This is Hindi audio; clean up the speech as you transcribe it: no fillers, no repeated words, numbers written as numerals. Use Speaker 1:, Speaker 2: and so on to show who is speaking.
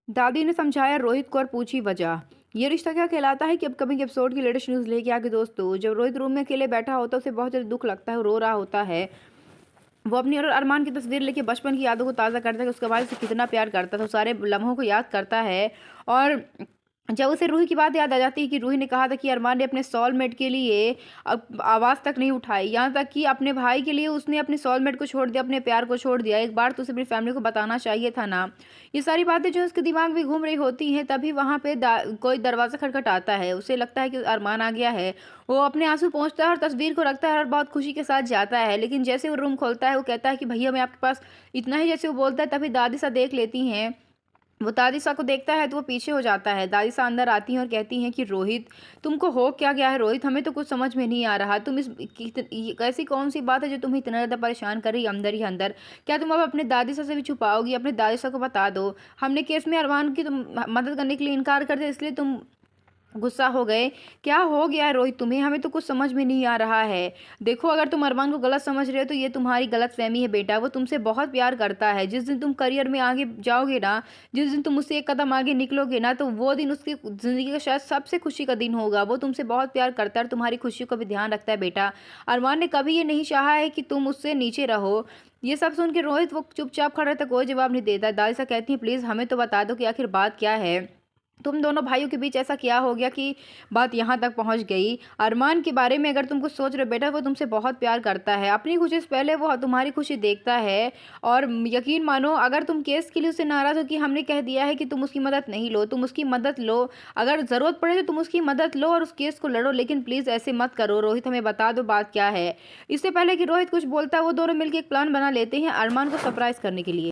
Speaker 1: दादी ने समझाया रोहित को और पूछी वजह। ये रिश्ता क्या कहलाता है कि अपकमिंग एपिसोड की लेटेस्ट न्यूज़ लेके आके दोस्तों, जब रोहित रूम में अकेले बैठा होता है उसे बहुत ज़्यादा दुख लगता है, रो रहा होता है। वो अपनी और अरमान की तस्वीर लेके बचपन की यादों को ताज़ा करता है कि उसका भाई उसे कितना प्यार करता था, सारे लम्हों को याद करता है। और जब उसे रूही की बात याद आ जाती है कि रूही ने कहा था कि अरमान ने अपने सोलमेट के लिए आवाज़ तक नहीं उठाई, यहाँ तक कि अपने भाई के लिए उसने अपने सोलमेट को छोड़ दिया, अपने प्यार को छोड़ दिया। एक बार तो उसे अपनी फैमिली को बताना चाहिए था ना। ये सारी बातें जो उसके दिमाग में घूम रही होती हैं, तभी वहाँ पे कोई दरवाज़ा खटखटाता है। उसे लगता है कि अरमान आ गया है। वो अपने आंसू पोंछता है और तस्वीर को रखता है और बहुत खुशी के साथ जाता है। लेकिन जैसे वो रूम खोलता है, वो कहता है कि भैया मैं आपके पास, इतना ही जैसे वो बोलता है तभी दादी सा देख लेती हैं। वो दादी सा को देखता है तो वो पीछे हो जाता है। दादी सा अंदर आती हैं और कहती हैं कि रोहित, तुमको हो क्या गया है रोहित, हमें तो कुछ समझ में नहीं आ रहा। तुम ऐसी कौन सी बात है जो तुम्हें इतना ज़्यादा परेशान कर रही है अंदर ही अंदर। क्या तुम अब अपने दादी सा से भी छुपाओगी? अपने दादी सा को बता दो। हमने केस में अरमान की तुम मदद करने के लिए इनकार कर दिया, इसलिए तुम गुस्सा हो गए। क्या हो गया है रोहित तुम्हें? हमें तो कुछ समझ में नहीं आ रहा है। देखो, अगर तुम अरमान को गलत समझ रहे हो तो ये तुम्हारी गलत फहमी है बेटा। वो तुमसे बहुत प्यार करता है। जिस दिन तुम करियर में आगे जाओगे ना, जिस दिन तुम उससे एक कदम आगे निकलोगे ना, तो वो दिन उसकी ज़िंदगी का शायद सबसे खुशी का दिन होगा। वो तुमसे बहुत प्यार करता है और तुम्हारी खुशी का भी ध्यान रखता है बेटा। अरमान ने कभी ये नहीं चाहा है कि तुम उससे नीचे रहो। ये सब सुन के रोहित वो चुपचाप खड़ा रहता, कोई जवाब नहीं देता। दादी सा कहती है प्लीज़ हमें तो बता दो कि आखिर बात क्या है। तुम दोनों भाइयों के बीच ऐसा क्या हो गया कि बात यहाँ तक पहुँच गई? अरमान के बारे में अगर तुम कुछ सोच रहे हो बेटा, वो तुमसे बहुत प्यार करता है। अपनी खुशी से पहले वो तुम्हारी खुशी देखता है। और यकीन मानो, अगर तुम केस के लिए उससे नाराज़ हो कि हमने कह दिया है कि तुम उसकी मदद नहीं लो, तुम उसकी मदद लो। अगर ज़रूरत पड़े तो तुम उसकी मदद लो और उस केस को लड़ो, लेकिन प्लीज़ ऐसे मत करो। रोहित हमें बता दो बात क्या है। इससे पहले कि रोहित कुछ बोलता है, वो दोनों मिलकर एक प्लान बना लेते हैं अरमान को सरप्राइज़ करने के लिए।